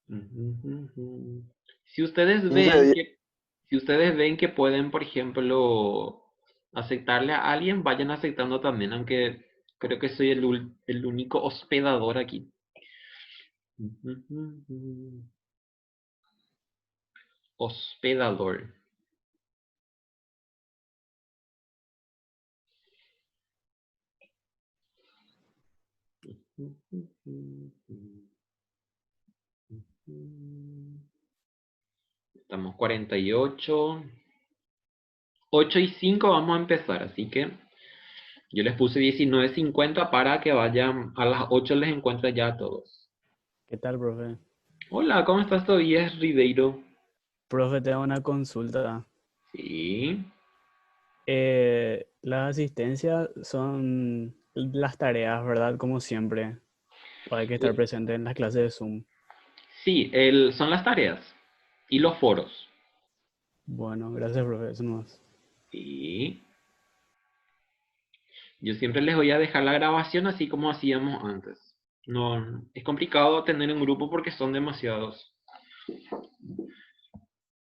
Ujú. Si ustedes 15 ven días. que, si ustedes ven que pueden, por ejemplo, aceptarle a alguien, vayan aceptando también, aunque creo que soy el único hospedador aquí. Ujú. Hospedador. Estamos 48. 8:05 vamos a empezar, así que yo les puse 19:50 para que vayan a las 8 les encuentre ya a todos. ¿Qué tal, profe? Hola, ¿cómo estás, Tobías Ribeiro? Profe, tengo una consulta. Sí. Las asistencias son las tareas, ¿verdad? Como siempre. O hay que estar presente en las clases de Zoom. Sí, son las tareas y los foros. Bueno, gracias, profe. Eso nomás. Sí. Yo siempre les voy a dejar la grabación así como hacíamos antes. No, es complicado tener un grupo porque son demasiados.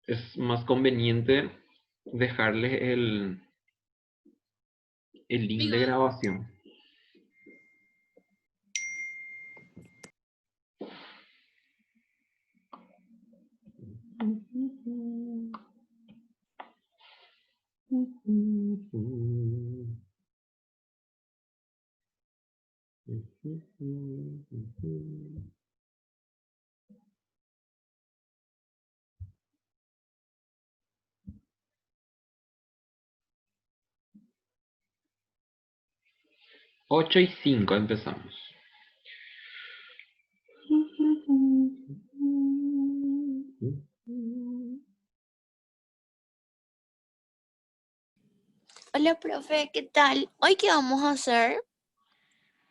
Es más conveniente dejarles el link de grabación. Ocho y 5 empezamos. Hola, profe, ¿qué tal? ¿Hoy qué vamos a hacer?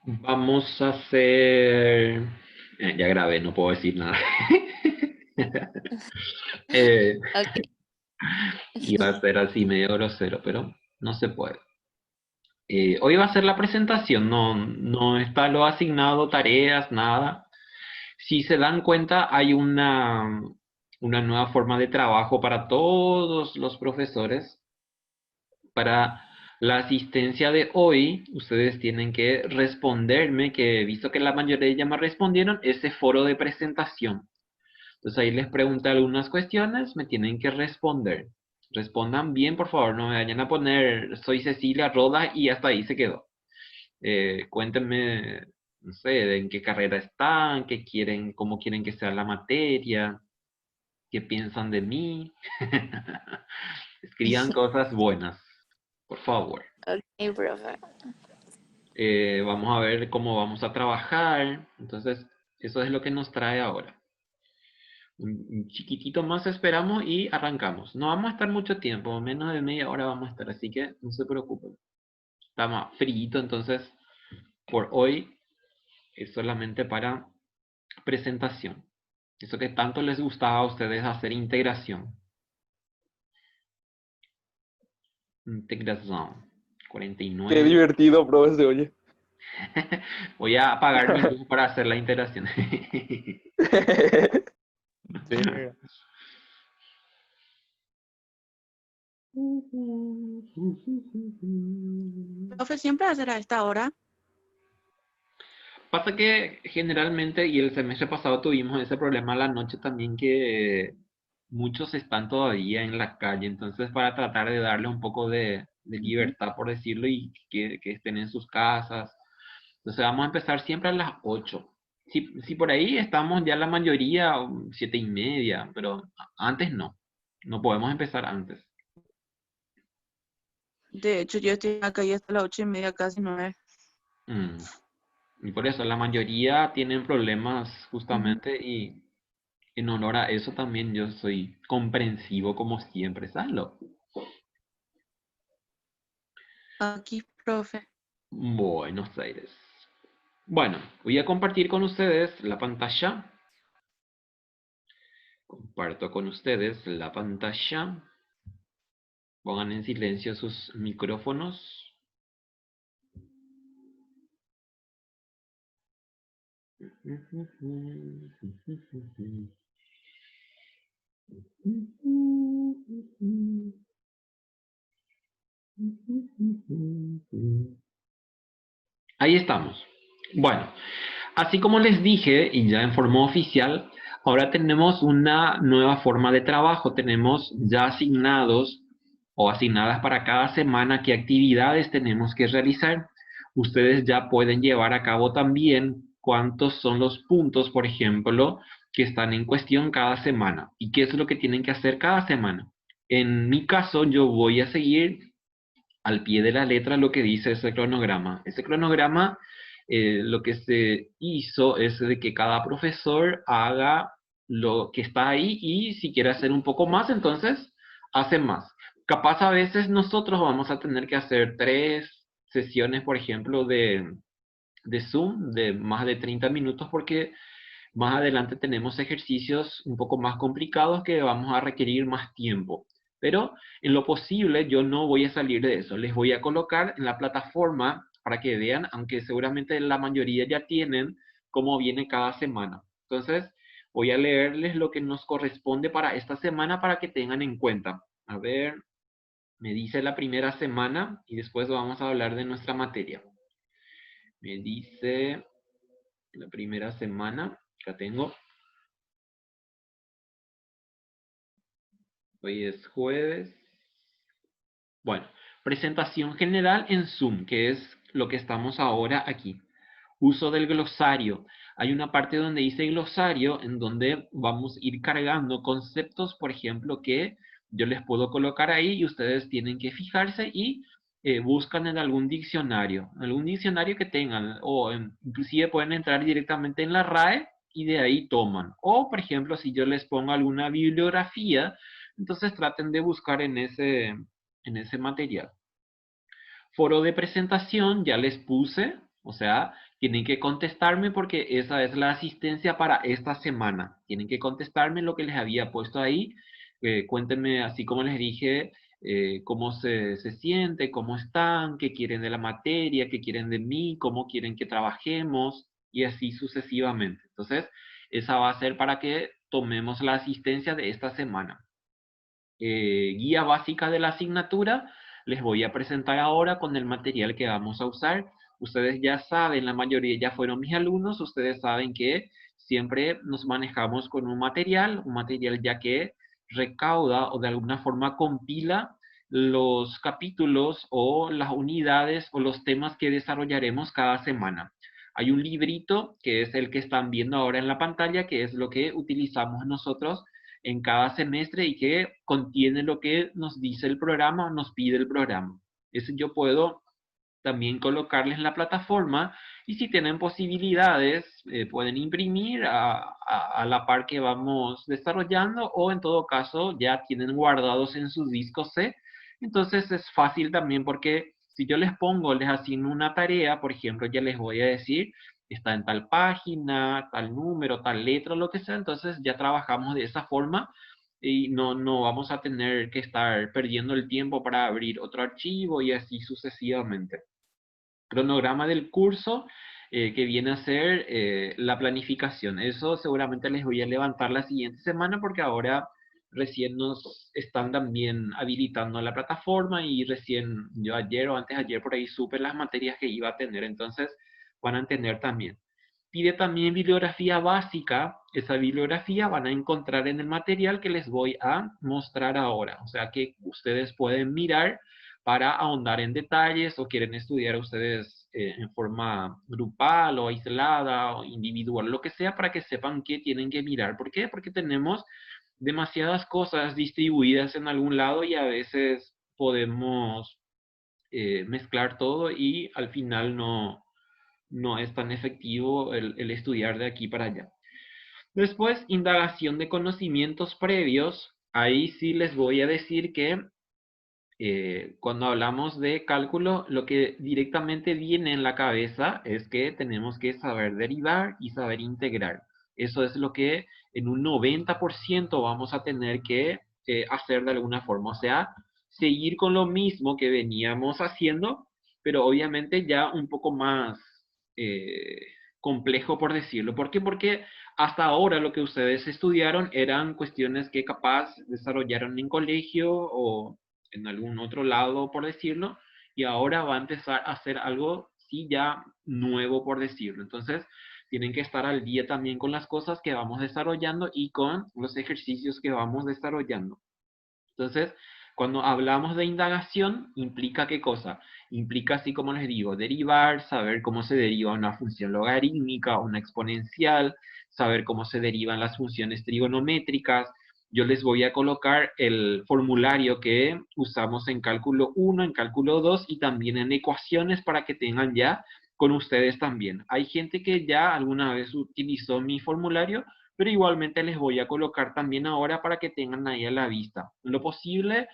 Vamos a hacer... ya grabé, no puedo decir nada. Eh, Ok. iba a ser así medio grosero, pero no se puede. Hoy va a ser la presentación, no está lo asignado, tareas, nada. Si se dan cuenta, hay una nueva forma de trabajo para todos los profesores. Para la asistencia de hoy, ustedes tienen que responderme, que he visto que la mayoría ya me respondieron, ese foro de presentación. Entonces ahí les pregunté algunas cuestiones, me tienen que responder. Respondan bien, por favor, no me vayan a poner soy Cecilia Roda y hasta ahí se quedó. Cuéntenme, no sé, de en qué carrera están, qué quieren, cómo quieren que sea la materia, qué piensan de mí. Escriban cosas buenas, por favor. Ok, profe. Vamos a ver cómo vamos a trabajar. Entonces, eso es lo que nos trae ahora. Un chiquitito más esperamos y arrancamos. No vamos a estar mucho tiempo, menos de media hora vamos a estar, así que no se preocupen. Está más frío, entonces por hoy es solamente para presentación. Eso que tanto les gustaba a ustedes hacer integración. Integración. Qué 49. divertido, profe, se oye. Voy a apagar mi luz para hacer la integración. Verga. Profe, siempre hacer a esta hora. Pasa que generalmente, y el semestre pasado tuvimos ese problema a la noche también, que muchos están todavía en la calle, entonces para tratar de darle un poco de Ujú. libertad, por decirlo, y que estén en sus casas. Entonces vamos a empezar siempre a las 8. Si por ahí estamos ya la mayoría, 7:30, pero antes no podemos empezar antes. De hecho, yo estoy acá y hasta las 8:30, casi 9. Mm. Y por eso la mayoría tienen problemas Ujú. justamente y en honor a eso también yo soy comprensivo como siempre, ¿sabes? Aquí, profe. Buenos Aires. Bueno, voy a compartir con ustedes la pantalla. Comparto con ustedes la pantalla. Pongan en silencio sus micrófonos. Ahí estamos. Bueno, así como les dije, y ya en forma oficial, ahora tenemos una nueva forma de trabajo. Tenemos ya asignados o asignadas para cada semana qué actividades tenemos que realizar. Ustedes ya pueden llevar a cabo también cuántos son los puntos, por ejemplo, que están en cuestión cada semana y qué es lo que tienen que hacer cada semana. En mi caso, yo voy a seguir al pie de la letra lo que dice ese cronograma. Ese cronograma, lo que se hizo es de que cada profesor haga lo que está ahí y si quiere hacer un poco más, entonces hace más. Capaz a veces nosotros vamos a tener que hacer 3 sesiones, por ejemplo, de Zoom de más de 30 minutos porque más adelante tenemos ejercicios un poco más complicados que vamos a requerir más tiempo. Pero en lo posible yo no voy a salir de eso. Les voy a colocar en la plataforma para que vean, aunque seguramente la mayoría ya tienen cómo viene cada semana. Entonces voy a leerles lo que nos corresponde para esta semana para que tengan en cuenta. A ver, me dice la primera semana y después vamos a hablar de nuestra materia. Me dice la primera semana, acá tengo. Hoy es jueves. Bueno, presentación general en Zoom, que es lo que estamos ahora aquí. Uso del glosario. Hay una parte donde dice glosario, en donde vamos a ir cargando conceptos, por ejemplo, que yo les puedo colocar ahí y ustedes tienen que fijarse y buscan en algún diccionario que tengan, o inclusive pueden entrar directamente en la RAE y de ahí toman. O, por ejemplo, si yo les pongo alguna bibliografía, entonces traten de buscar en ese material. Foro de presentación, ya les puse, o sea, tienen que contestarme porque esa es la asistencia para esta semana. Tienen que contestarme lo que les había puesto ahí. Cuéntenme, así como les dije, cómo se siente, cómo están, qué quieren de la materia, qué quieren de mí, cómo quieren que trabajemos y así sucesivamente. Entonces, esa va a ser para que tomemos la asistencia de esta semana. Guía básica de la asignatura, les voy a presentar ahora con el material que vamos a usar. Ustedes ya saben, la mayoría ya fueron mis alumnos, ustedes saben que siempre nos manejamos con un material ya que recauda o de alguna forma compila los capítulos o las unidades o los temas que desarrollaremos cada semana. Hay un librito que es el que están viendo ahora en la pantalla, que es lo que utilizamos nosotros en cada semestre y que contiene lo que nos dice el programa o nos pide el programa. Eso yo puedo también colocarles en la plataforma y si tienen posibilidades pueden imprimir a la par que vamos desarrollando o en todo caso ya tienen guardados en sus discos C. Entonces es fácil también porque si yo les asigno una tarea, por ejemplo, ya les voy a decir, está en tal página, tal número, tal letra, lo que sea, entonces ya trabajamos de esa forma y no vamos a tener que estar perdiendo el tiempo para abrir otro archivo y así sucesivamente. Cronograma del curso que viene a ser la planificación. Eso seguramente les voy a levantar la siguiente semana porque ahora recién nos están también habilitando la plataforma y recién yo ayer o antes de ayer por ahí supe las materias que iba a tener, entonces van a entender también. Pide también bibliografía básica, esa bibliografía van a encontrar en el material que les voy a mostrar ahora, o sea que ustedes pueden mirar para ahondar en detalles o quieren estudiar ustedes en forma grupal o aislada o individual, lo que sea, para que sepan qué tienen que mirar. ¿Por qué? Porque tenemos demasiadas cosas distribuidas en algún lado y a veces podemos mezclar todo y al final no es tan efectivo el estudiar de aquí para allá. Después, indagación de conocimientos previos. Ahí sí les voy a decir que cuando hablamos de cálculo, lo que directamente viene en la cabeza es que tenemos que saber derivar y saber integrar. Eso es lo que en un 90% vamos a tener que hacer de alguna forma. O sea, seguir con lo mismo que veníamos haciendo, pero obviamente ya un poco más complejo, por decirlo. ¿Por qué? Porque hasta ahora lo que ustedes estudiaron eran cuestiones que capaz desarrollaron en colegio o en algún otro lado, por decirlo, y ahora va a empezar a hacer algo, sí, ya nuevo, por decirlo. Entonces, tienen que estar al día también con las cosas que vamos desarrollando y con los ejercicios que vamos desarrollando. Entonces, cuando hablamos de indagación, ¿implica qué cosa? Implica, así como les digo, derivar, saber cómo se deriva una función logarítmica, una exponencial, saber cómo se derivan las funciones trigonométricas. Yo les voy a colocar el formulario que usamos en cálculo 1, en cálculo 2 y también en ecuaciones para que tengan ya con ustedes también. Hay gente que ya alguna vez utilizó mi formulario, pero igualmente les voy a colocar también ahora para que tengan ahí a la vista. Lo posible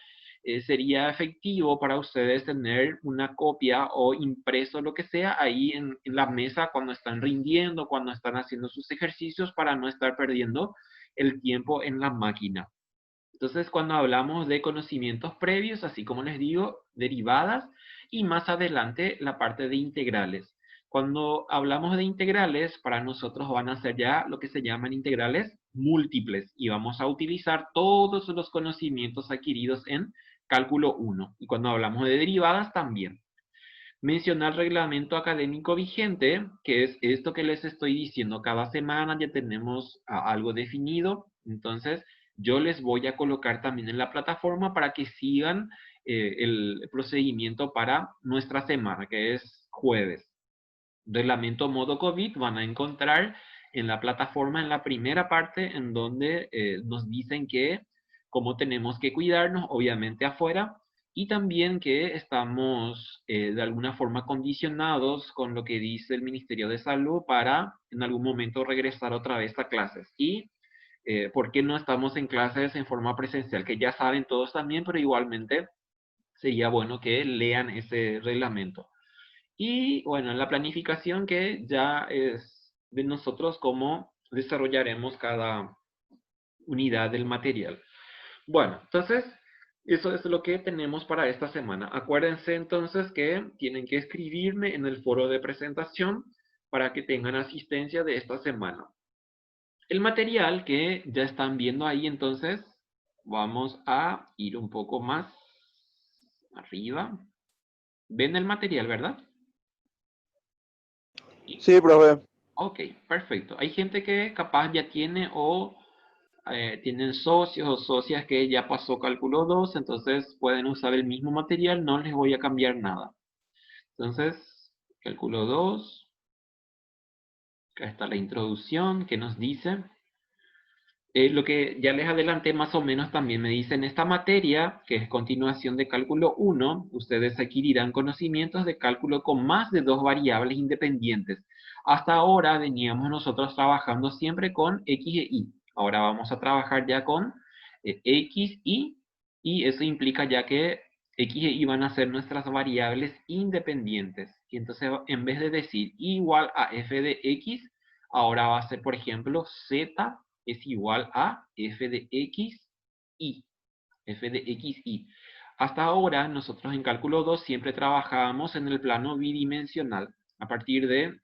sería efectivo para ustedes tener una copia o impreso, lo que sea, ahí en la mesa cuando están rindiendo, cuando están haciendo sus ejercicios, para no estar perdiendo el tiempo en la máquina. Entonces, cuando hablamos de conocimientos previos, así como les digo, derivadas, y más adelante la parte de integrales. Cuando hablamos de integrales, para nosotros van a ser ya lo que se llaman integrales múltiples, y vamos a utilizar todos los conocimientos adquiridos en cálculo 1. Y cuando hablamos de derivadas, también. Mencionar reglamento académico vigente, que es esto que les estoy diciendo. Cada semana ya tenemos algo definido, entonces yo les voy a colocar también en la plataforma para que sigan el procedimiento para nuestra semana, que es jueves. Reglamento modo COVID van a encontrar en la plataforma en la primera parte en donde nos dicen que cómo tenemos que cuidarnos, obviamente afuera, y también que estamos de alguna forma condicionados con lo que dice el Ministerio de Salud para en algún momento regresar otra vez a clases. Y por qué no estamos en clases en forma presencial, que ya saben todos también, pero igualmente sería bueno que lean ese reglamento. Y bueno, la planificación que ya es de nosotros cómo desarrollaremos cada unidad del material. Bueno, entonces, eso es lo que tenemos para esta semana. Acuérdense entonces que tienen que escribirme en el foro de presentación para que tengan asistencia de esta semana. El material que ya están viendo ahí, entonces, vamos a ir un poco más arriba. ¿Ven el material, verdad? Sí, profe. Ok, perfecto. Hay gente que capaz ya tiene o tienen socios o socias que ya pasó cálculo 2, entonces pueden usar el mismo material, no les voy a cambiar nada. Entonces, cálculo 2, acá está la introducción que nos dice. Lo que ya les adelanté más o menos también me dice en esta materia, que es continuación de cálculo 1, ustedes adquirirán conocimientos de cálculo con más de 2 variables independientes. Hasta ahora veníamos nosotros trabajando siempre con X e Y. Ahora vamos a trabajar ya con X, y eso implica ya que X e Y van a ser nuestras variables independientes. Y entonces en vez de decir igual a f de X, ahora va a ser, por ejemplo, Z es igual a f de x, y. f de x, y. Hasta ahora, nosotros en cálculo 2 siempre trabajábamos en el plano bidimensional. A partir de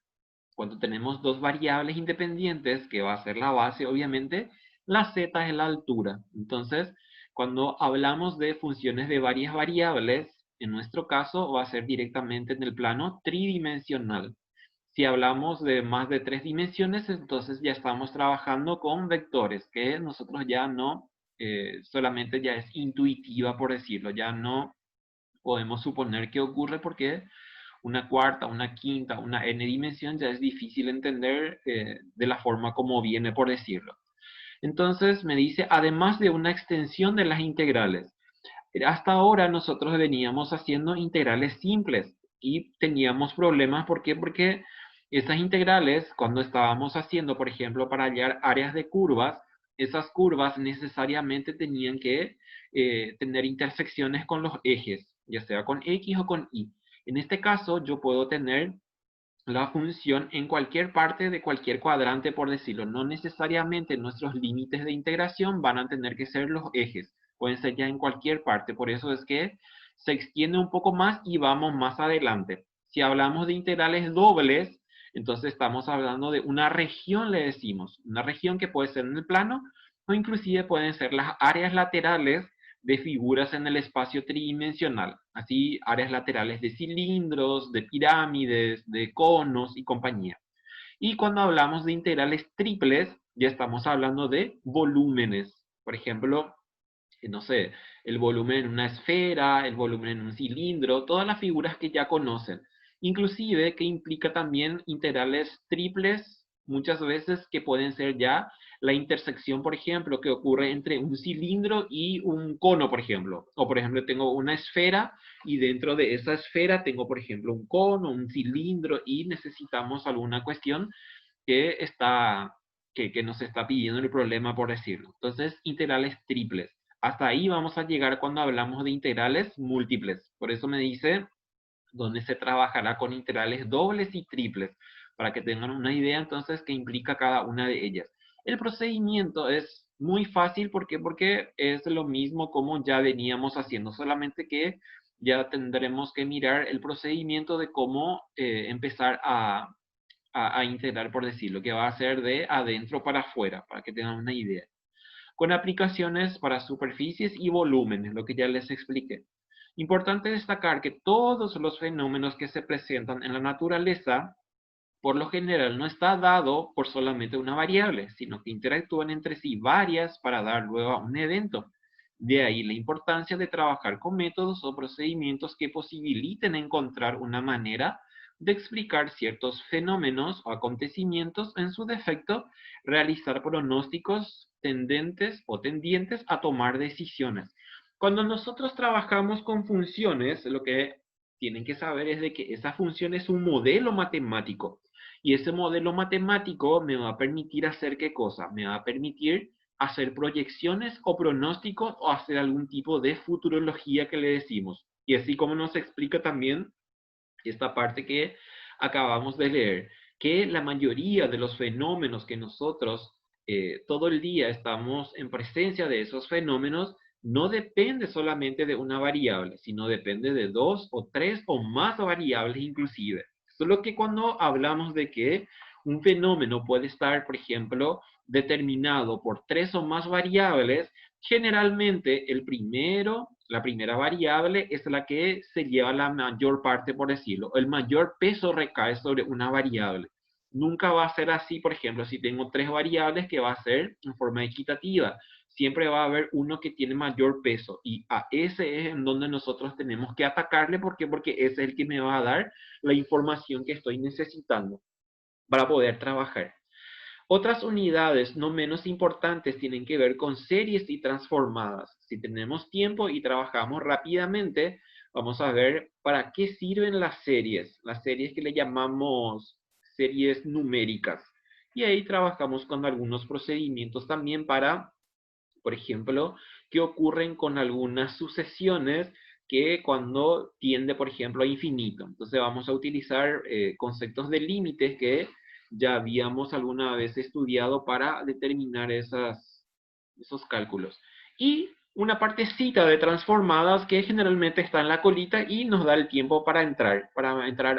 cuando tenemos dos variables independientes, que va a ser la base, obviamente, la z es la altura. Entonces, cuando hablamos de funciones de varias variables, en nuestro caso va a ser directamente en el plano tridimensional. Si hablamos de más de 3 dimensiones, entonces ya estamos trabajando con vectores, que nosotros ya no, solamente ya es intuitiva, por decirlo, ya no podemos suponer qué ocurre porque una cuarta, una quinta, una n dimensión ya es difícil entender de la forma como viene, por decirlo. Entonces me dice, además de una extensión de las integrales. Hasta ahora nosotros veníamos haciendo integrales simples y teníamos problemas. ¿Por qué? Porque esas integrales, cuando estábamos haciendo, por ejemplo, para hallar áreas de curvas, esas curvas necesariamente tenían que tener intersecciones con los ejes, ya sea con X o con Y. En este caso, yo puedo tener la función en cualquier parte de cualquier cuadrante, por decirlo. No necesariamente nuestros límites de integración van a tener que ser los ejes. Pueden ser ya en cualquier parte. Por eso es que se extiende un poco más y vamos más adelante. Si hablamos de integrales dobles, Entonces estamos hablando de una región, le decimos, una región que puede ser en el plano o inclusive pueden ser las áreas laterales de figuras en el espacio tridimensional, así áreas laterales de cilindros, de pirámides, de conos y compañía. Y cuando hablamos de integrales triples, ya estamos hablando de volúmenes. Por ejemplo, no sé, el volumen en una esfera, el volumen en un cilindro, todas las figuras que ya conocen. Inclusive que implica también integrales triples, muchas veces que pueden ser ya la intersección, por ejemplo, que ocurre entre un cilindro y un cono, por ejemplo. O, por ejemplo, tengo una esfera y dentro de esa esfera tengo, por ejemplo, un cono, un cilindro y necesitamos alguna cuestión que que nos está pidiendo el problema, por decirlo. Entonces, integrales triples. Hasta ahí vamos a llegar cuando hablamos de integrales múltiples. Por eso me dice dónde se trabajará con integrales dobles y triples, para que tengan una idea entonces qué implica cada una de ellas. El procedimiento es muy fácil, ¿por qué? Porque es lo mismo como ya veníamos haciendo, solamente que ya tendremos que mirar el procedimiento de cómo empezar a integrar, por decirlo, que va a ser de adentro para afuera, para que tengan una idea. Con aplicaciones para superficies y volúmenes, lo que ya les expliqué. Importante destacar que todos los fenómenos que se presentan en la naturaleza, por lo general, no está dado por solamente una variable, sino que interactúan entre sí varias para dar luego a un evento. De ahí la importancia de trabajar con métodos o procedimientos que posibiliten encontrar una manera de explicar ciertos fenómenos o acontecimientos, en su defecto, realizar pronósticos tendentes o tendientes a tomar decisiones. Cuando nosotros trabajamos con funciones, lo que tienen que saber es de que esa función es un modelo matemático. Y ese modelo matemático me va a permitir hacer ¿qué cosa? Me va a permitir hacer proyecciones o pronósticos o hacer algún tipo de futurología que le decimos. Y así como nos explica también esta parte que acabamos de leer, que la mayoría de los fenómenos que nosotros todo el día estamos en presencia de esos fenómenos, no depende solamente de una variable, sino depende de dos o tres o más variables inclusive. Solo que cuando hablamos de que un fenómeno puede estar, por ejemplo, determinado por tres o más variables, generalmente la primera variable es la que se lleva la mayor parte, por decirlo. El mayor peso recae sobre una variable. Nunca va a ser así, por ejemplo, si tengo tres variables, que va a ser en forma equitativa. Siempre va a haber uno que tiene mayor peso y a ese es en donde nosotros tenemos que atacarle. ¿Por qué? Porque ese es el que me va a dar la información que estoy necesitando para poder trabajar. Otras unidades no menos importantes tienen que ver con series y transformadas. Si tenemos tiempo y trabajamos rápidamente, vamos a ver para qué sirven las series que le llamamos series numéricas. Y ahí trabajamos con algunos procedimientos también para, por ejemplo, qué ocurren con algunas sucesiones que cuando tiende, por ejemplo, a infinito. Entonces vamos a utilizar conceptos de límites que ya habíamos alguna vez estudiado para determinar esos cálculos. Y una partecita de transformadas que generalmente está en la colita y nos da el tiempo para entrar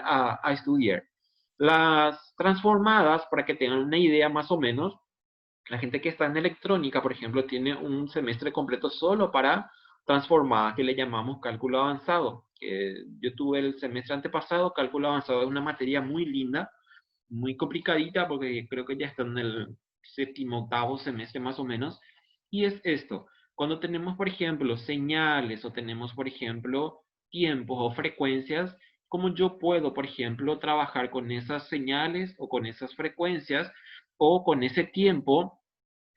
a estudiar. Las transformadas, para que tengan una idea más o menos, la gente que está en electrónica, por ejemplo, tiene un semestre completo solo para transformadas, que le llamamos cálculo avanzado. Yo tuve el semestre antepasado, cálculo avanzado es una materia muy linda, muy complicadita, porque creo que ya está en el séptimo, octavo semestre más o menos. Y es esto, cuando tenemos, por ejemplo, señales o tenemos, por ejemplo, tiempos o frecuencias, ¿cómo yo puedo, por ejemplo, trabajar con esas señales o con esas frecuencias o con ese tiempo?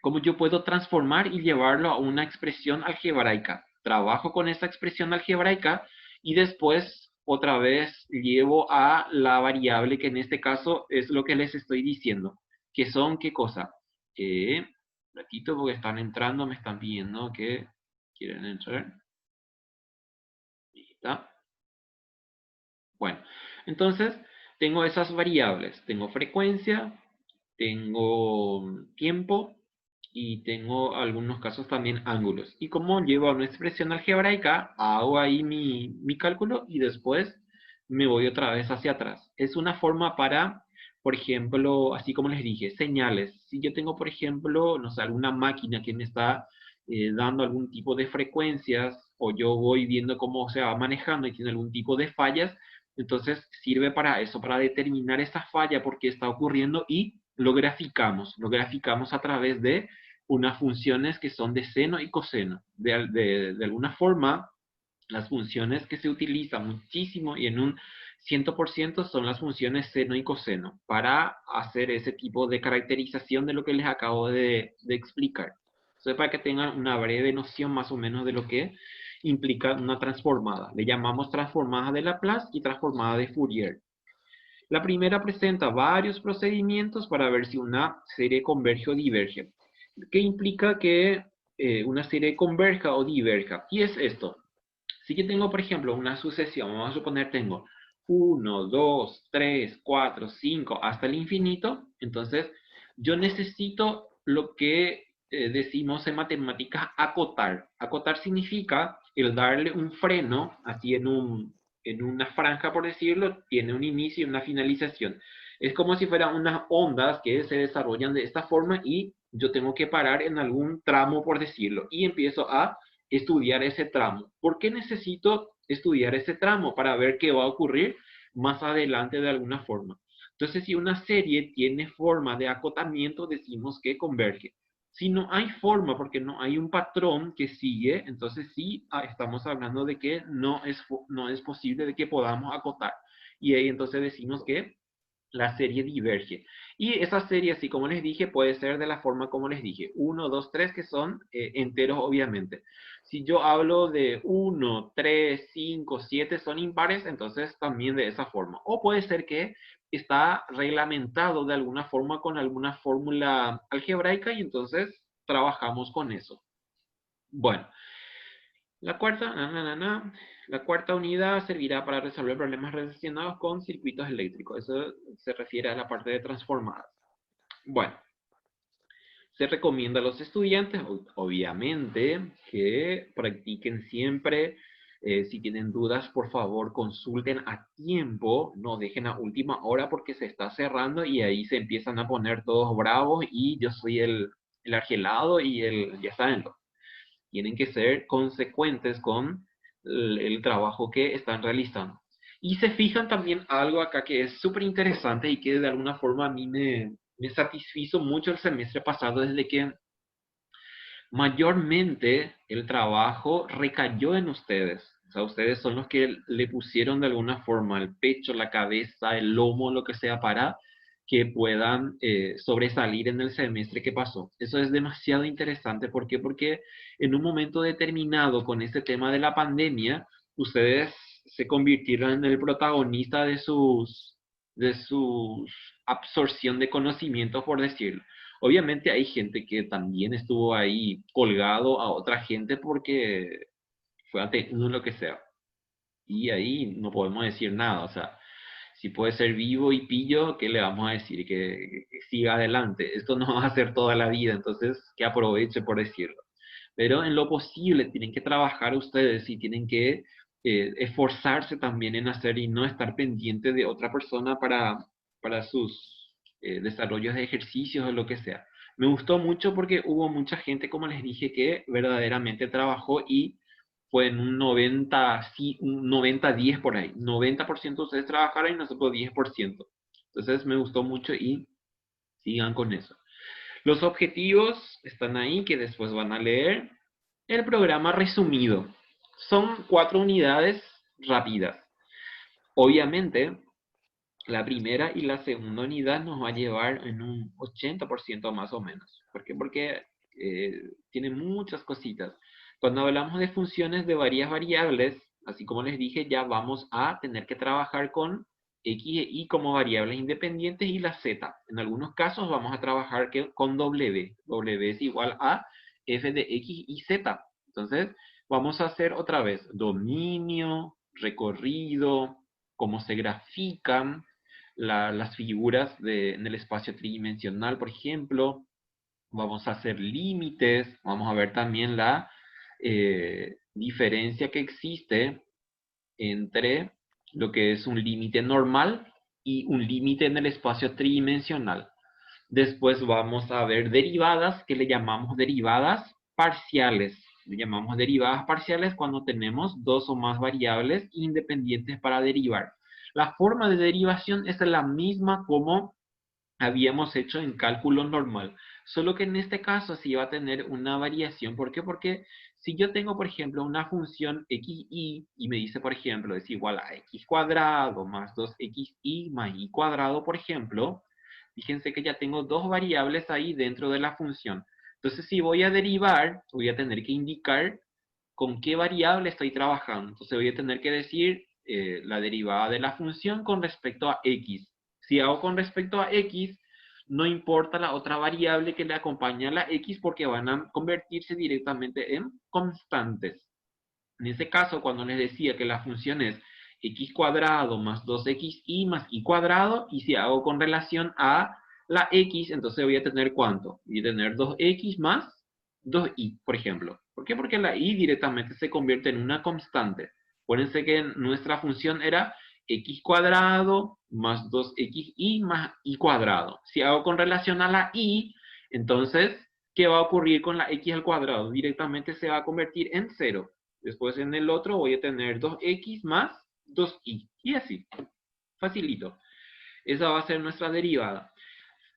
¿Cómo yo puedo transformar y llevarlo a una expresión algebraica? Trabajo con esa expresión algebraica y después otra vez llevo a la variable, que en este caso es lo que les estoy diciendo. ¿Qué son qué cosa? Ratito, porque están entrando, me están pidiendo que quieren entrar. Ahí está. Bueno, entonces tengo esas variables. Tengo frecuencia, tengo tiempo y tengo algunos casos también ángulos. Y como llevo a una expresión algebraica, hago ahí mi cálculo y después me voy otra vez hacia atrás. Es una forma para por ejemplo, así como les dije, señales. Si yo tengo, por ejemplo, no sé, alguna máquina que me está dando algún tipo de frecuencias, o yo voy viendo cómo se va manejando y tiene algún tipo de fallas, entonces sirve para eso, para determinar esa falla, por qué está ocurriendo, y lo graficamos. Lo graficamos a través de unas funciones que son de seno y coseno. De alguna forma, las funciones que se utilizan muchísimo y en un 100% son las funciones seno y coseno para hacer ese tipo de caracterización de lo que les acabo de explicar. Entonces, para que tengan una breve noción más o menos de lo que implica una transformada. Le llamamos transformada de Laplace y transformada de Fourier. La primera presenta varios procedimientos para ver si una serie converge o diverge. ¿Qué implica que una serie converja o diverja? Y es esto. Si yo tengo, por ejemplo, una sucesión, vamos a suponer tengo 1, 2, 3, 4, 5, hasta el infinito, entonces yo necesito lo que decimos en matemáticas acotar. Acotar significa el darle un freno, así en una franja, por decirlo, tiene un inicio y una finalización. Es como si fueran unas ondas que se desarrollan de esta forma y yo tengo que parar en algún tramo, por decirlo, y empiezo a estudiar ese tramo. ¿Por qué necesito estudiar ese tramo? Para ver qué va a ocurrir más adelante de alguna forma. Entonces, si una serie tiene forma de acotamiento, decimos que converge. Si no hay forma, porque no hay un patrón que sigue, entonces sí estamos hablando de que no es posible de que podamos acotar. Y ahí entonces decimos que la serie diverge. Y esa serie, así como les dije, puede ser de la forma como les dije. 1, 2, 3, que son enteros, obviamente. Si yo hablo de 1, 3, 5, 7 son impares, entonces también de esa forma. O puede ser que está reglamentado de alguna forma con alguna fórmula algebraica y entonces trabajamos con eso. Bueno, la cuarta, la cuarta unidad servirá para resolver problemas relacionados con circuitos eléctricos. Eso se refiere a la parte de transformadas. Bueno, se recomienda a los estudiantes, obviamente, que practiquen siempre. Si tienen dudas, por favor, consulten a tiempo, no dejen a última hora porque se está cerrando y ahí se empiezan a poner todos bravos y yo soy el argelado y ya saben, tienen que ser consecuentes con el trabajo que están realizando. Y se fijan también algo acá que es súper interesante y que de alguna forma a mí me satisfizo mucho el semestre pasado, desde que mayormente el trabajo recayó en ustedes. O sea, ustedes son los que le pusieron de alguna forma el pecho, la cabeza, el lomo, lo que sea, para que puedan sobresalir en el semestre que pasó. Eso es demasiado interesante. ¿Por qué? Porque en un momento determinado con este tema de la pandemia, ustedes se convirtieron en el protagonista de sus absorción de conocimientos, por decirlo. Obviamente hay gente que también estuvo ahí colgado a otra gente porque fue atendido lo que sea. Y ahí no podemos decir nada. O sea, si puede ser vivo y pillo, ¿qué le vamos a decir? Que siga adelante. Esto no va a ser toda la vida, entonces que aproveche, por decirlo. Pero en lo posible tienen que trabajar ustedes y tienen que esforzarse también en hacer y no estar pendiente de otra persona para sus desarrollos de ejercicios o lo que sea. Me gustó mucho porque hubo mucha gente, como les dije, que verdaderamente trabajó y fue en un 90, sí, un 90-10 por ahí. 90% ustedes trabajaron y nosotros 10%. Entonces me gustó mucho y sigan con eso. Los objetivos están ahí, que después van a leer. El programa resumido. Son 4 unidades rápidas. Obviamente, la primera y la segunda unidad nos va a llevar en un 80% más o menos. ¿Por qué? Porque tiene muchas cositas. Cuando hablamos de funciones de varias variables, así como les dije, ya vamos a tener que trabajar con x e y como variables independientes y la z. En algunos casos vamos a trabajar con w. W es igual a f de x y z. Entonces, vamos a hacer otra vez dominio, recorrido, cómo se grafican las figuras en el espacio tridimensional, por ejemplo. Vamos a hacer límites, vamos a ver también la diferencia que existe entre lo que es un límite normal y un límite en el espacio tridimensional. Después vamos a ver derivadas, que le llamamos derivadas parciales. Le llamamos derivadas parciales cuando tenemos dos o más variables independientes para derivar. La forma de derivación es la misma como habíamos hecho en cálculo normal, solo que en este caso sí va a tener una variación. ¿Por qué? Porque si yo tengo, por ejemplo, una función xy y me dice, por ejemplo, es igual a x cuadrado más 2xy más y cuadrado, por ejemplo, fíjense que ya tengo dos variables ahí dentro de la función. Entonces, si voy a derivar, voy a tener que indicar con qué variable estoy trabajando. Entonces, voy a tener que decir la derivada de la función con respecto a x. Si hago con respecto a x, no importa la otra variable que le acompaña a la x porque van a convertirse directamente en constantes. En ese caso, cuando les decía que la función es x cuadrado más 2xy más y cuadrado, y si hago con relación a la x, entonces voy a tener ¿cuánto? Voy a tener 2x más 2y, por ejemplo. ¿Por qué? Porque la y directamente se convierte en una constante. Acuérdense que nuestra función era x cuadrado más 2xy más y cuadrado. Si hago con relación a la y, entonces, ¿qué va a ocurrir con la x al cuadrado? Directamente se va a convertir en 0. Después en el otro voy a tener 2x más 2y. Y así. Facilito. Esa va a ser nuestra derivada.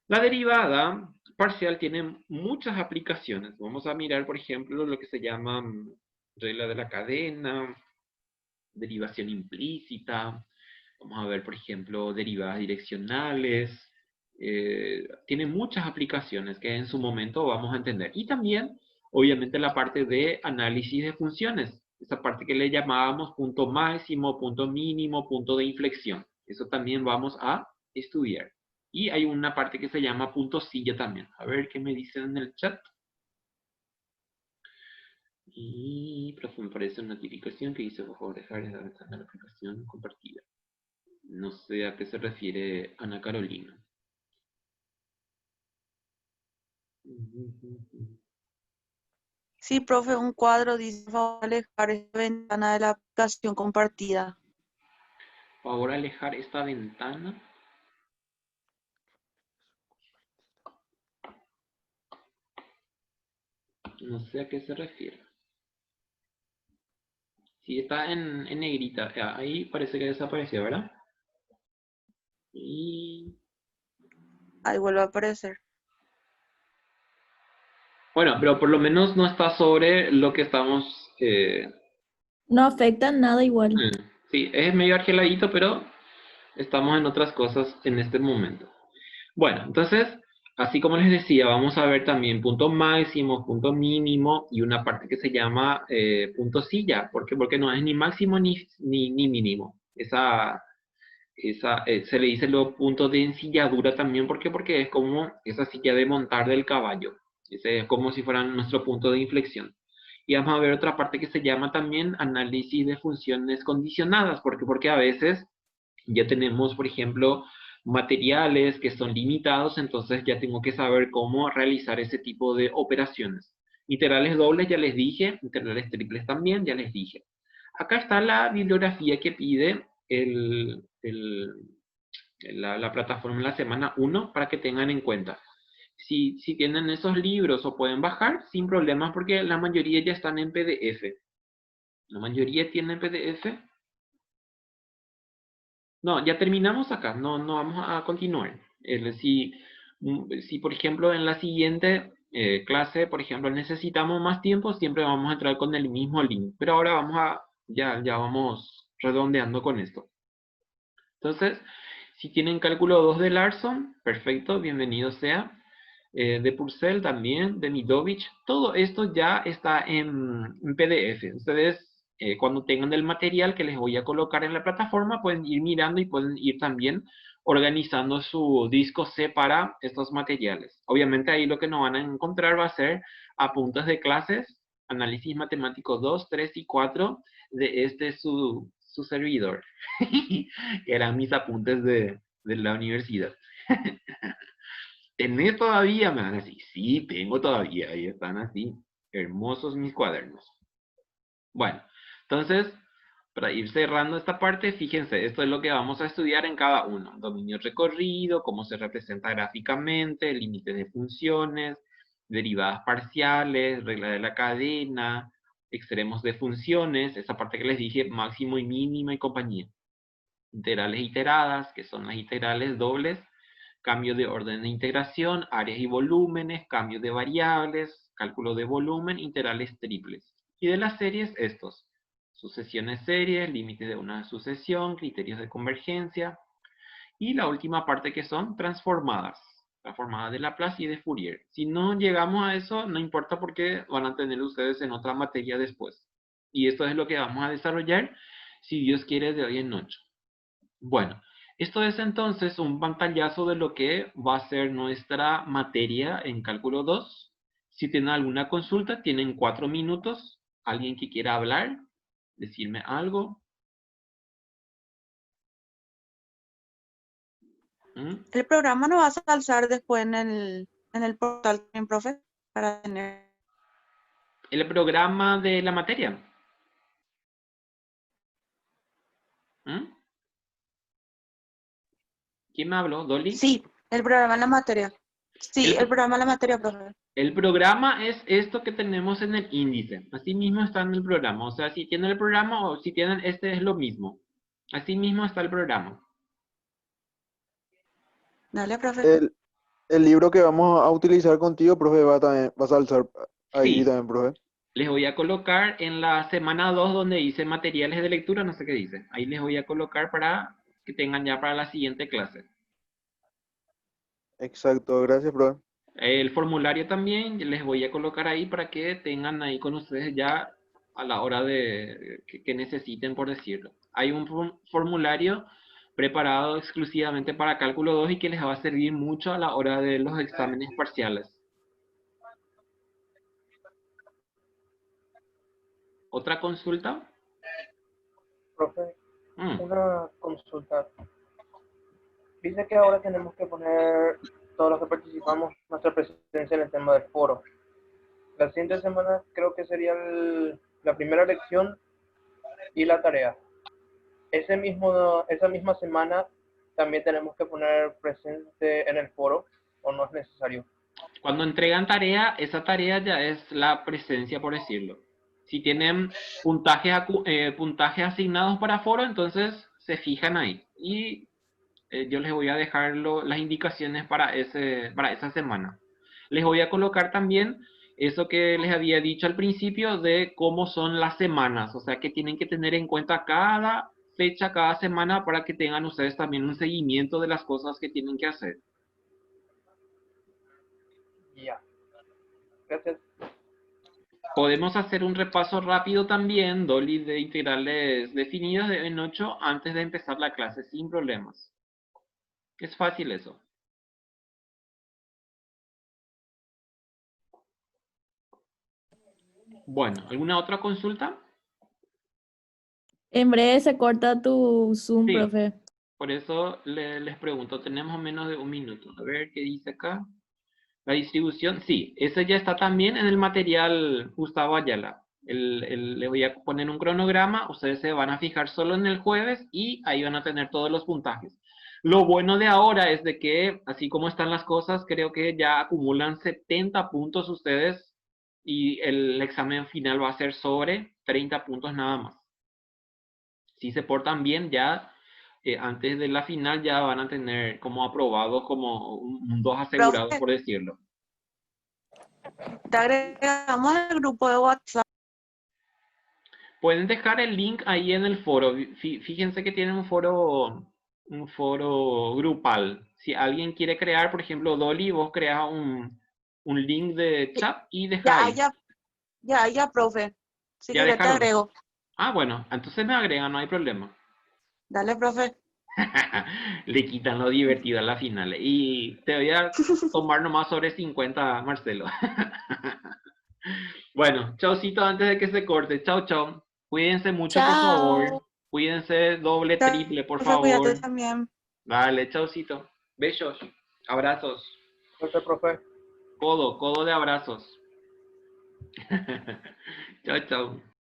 La derivada parcial tiene muchas aplicaciones. Vamos a mirar, por ejemplo, lo que se llama regla de la cadena, derivación implícita. Vamos a ver, por ejemplo, derivadas direccionales. Tiene muchas aplicaciones que en su momento vamos a entender. Y también, obviamente, la parte de análisis de funciones. Esa parte que le llamábamos punto máximo, punto mínimo, punto de inflexión. Eso también vamos a estudiar. Y hay una parte que se llama punto silla también. A ver qué me dicen en el chat. Y me parece una notificación que dice, por favor, dejar de la aplicación compartida. No sé a qué se refiere Ana Carolina. Sí, profe, un cuadro dice, por favor, alejar esta ventana de la aplicación compartida. Por favor, alejar esta ventana. No sé a qué se refiere. Sí, está en negrita. Ahí parece que desapareció, ¿verdad? Y Ahí vuelve a aparecer. bueno, pero por lo menos no está sobre lo que estamos... No afecta nada igual. sí, es medio argeladito, pero estamos en otras cosas en este momento. Bueno, entonces, así como les decía, vamos a ver también punto máximo, punto mínimo y una parte que se llama punto silla. ¿Por qué? Porque no es ni máximo ni mínimo. Se le dice los puntos de ensilladura también. ¿Por qué? Porque es como esa silla de montar del caballo. Ese es como si fueran nuestro punto de inflexión. Y vamos a ver otra parte que se llama también análisis de funciones condicionadas. ¿Por qué? Porque a veces ya tenemos, por ejemplo, materiales que son limitados, entonces ya tengo que saber cómo realizar ese tipo de operaciones. Integrales dobles ya les dije, integrales triples también ya les dije. Acá está la bibliografía que pide la plataforma en la semana 1 para que tengan en cuenta. Si tienen esos libros o pueden bajar, sin problemas, porque la mayoría ya están en PDF. La mayoría tienen PDF. No, ya terminamos acá, no vamos a continuar. Si por ejemplo en la siguiente clase, por ejemplo, necesitamos más tiempo, siempre vamos a entrar con el mismo link. Pero ahora ya vamos redondeando con esto. Entonces, si tienen cálculo 2 de Larson, perfecto, bienvenido sea. De Purcell también, de Midovich, todo esto ya está en PDF. Ustedes, cuando tengan el material que les voy a colocar en la plataforma, pueden ir mirando y pueden ir también organizando su disco C para estos materiales. Obviamente ahí lo que nos van a encontrar va a ser apuntes de clases, análisis matemático 2, 3 y 4 de su servidor. Eran mis apuntes de la universidad. ¿Tenés todavía? Me van a decir, sí, tengo todavía. Ahí están así, hermosos mis cuadernos. Bueno, entonces, Para ir cerrando esta parte, fíjense, esto es lo que vamos a estudiar en cada uno. Dominio recorrido, cómo se representa gráficamente, límites de funciones, derivadas parciales, regla de la cadena, extremos de funciones, esa parte que les dije, máximo y mínima y compañía. Integrales iteradas, que son las integrales dobles, cambio de orden de integración, áreas y volúmenes, cambio de variables, cálculo de volumen, integrales triples. Y de las series, estos. Sucesiones series, límites de una sucesión, criterios de convergencia. Y la última parte que son transformadas. Transformadas de Laplace y de Fourier. Si no llegamos a eso, no importa porque van a tener ustedes en otra materia después. Y esto es lo que vamos a desarrollar, si Dios quiere, de hoy en noche. Bueno, esto es entonces un pantallazo de lo que va a ser nuestra materia en cálculo 2. Si tienen alguna consulta, tienen 4 minutos. ¿Alguien que quiera hablar? Decirme algo. El programa lo vas a alzar después en el portal también, profe, para tener... El programa de la materia. ¿Quién me habló? ¿Dolly? Sí, el programa en la materia. Sí, el programa en la materia, profe. El programa es esto que tenemos en el índice. Así mismo está en el programa. O sea, si tienen el programa o si tienen este es lo mismo. Así mismo está el programa. Dale, profe. El libro que vamos a utilizar contigo, profe, vas a alzar ahí Sí. también, profe. Les voy a colocar en la semana 2 donde dice materiales de lectura, no sé qué dice. Ahí les voy a colocar para que tengan ya para la siguiente clase. Exacto, gracias, profe. El formulario también les voy a colocar ahí para que tengan ahí con ustedes ya a la hora de que necesiten, por decirlo. Hay un formulario preparado exclusivamente para cálculo 2 y que les va a servir mucho a la hora de los exámenes parciales. ¿Otra consulta? Profe, una consulta. Dice que ahora tenemos que poner todos los que participamos nuestra presencia en el tema del foro. La siguiente semana creo que sería la primera lección y la tarea. Esa misma semana también tenemos que poner presente en el foro, ¿o no es necesario? Cuando entregan tarea, esa tarea ya es la presencia, por decirlo. Si tienen puntajes asignados para foro, entonces se fijan ahí. Y yo les voy a dejar las indicaciones para esa semana. Les voy a colocar también eso que les había dicho al principio de cómo son las semanas. O sea, que tienen que tener en cuenta cada fecha, cada semana, para que tengan ustedes también un seguimiento de las cosas que tienen que hacer. Ya. Gracias. Podemos hacer un repaso rápido también, Dolly, de integrales definidas en 8 antes de empezar la clase, sin problemas. Es fácil eso. Bueno, ¿alguna otra consulta? En breve se corta tu Zoom, Sí. profe. Por eso les pregunto, tenemos menos de un minuto. A ver qué dice acá. La distribución, sí, eso ya está también en el material Gustavo Ayala. Les voy a poner un cronograma, ustedes se van a fijar solo en el jueves y ahí van a tener todos los puntajes. Lo bueno de ahora es de que, así como están las cosas, creo que ya acumulan 70 puntos ustedes y el examen final va a ser sobre 30 puntos nada más. Si se portan bien, ya antes de la final ya van a tener como aprobados como un 2 asegurado, Profe, por decirlo. te agregamos al grupo de WhatsApp. Pueden dejar el link ahí en el foro. Fíjense que tienen un foro grupal. Si alguien quiere crear, por ejemplo, Dolly, vos creas un link de chat y deja ahí. Ya, profe. Si ¿Ya querés te dejaron? agrego. Ah, bueno, entonces me agregan, no hay problema. Dale, profe. Le quitan lo divertido a la final. Y te voy a tomar nomás sobre 50, Marcelo. Bueno, chaucito antes de que se corte. Chau, chau. Cuídense mucho, por favor. Chao. Cuídense doble, triple, por Profe, cuídate favor. también. Dale, chaucito. Besos. Abrazos. Gracias, profe. Codo de abrazos. Chau, chau.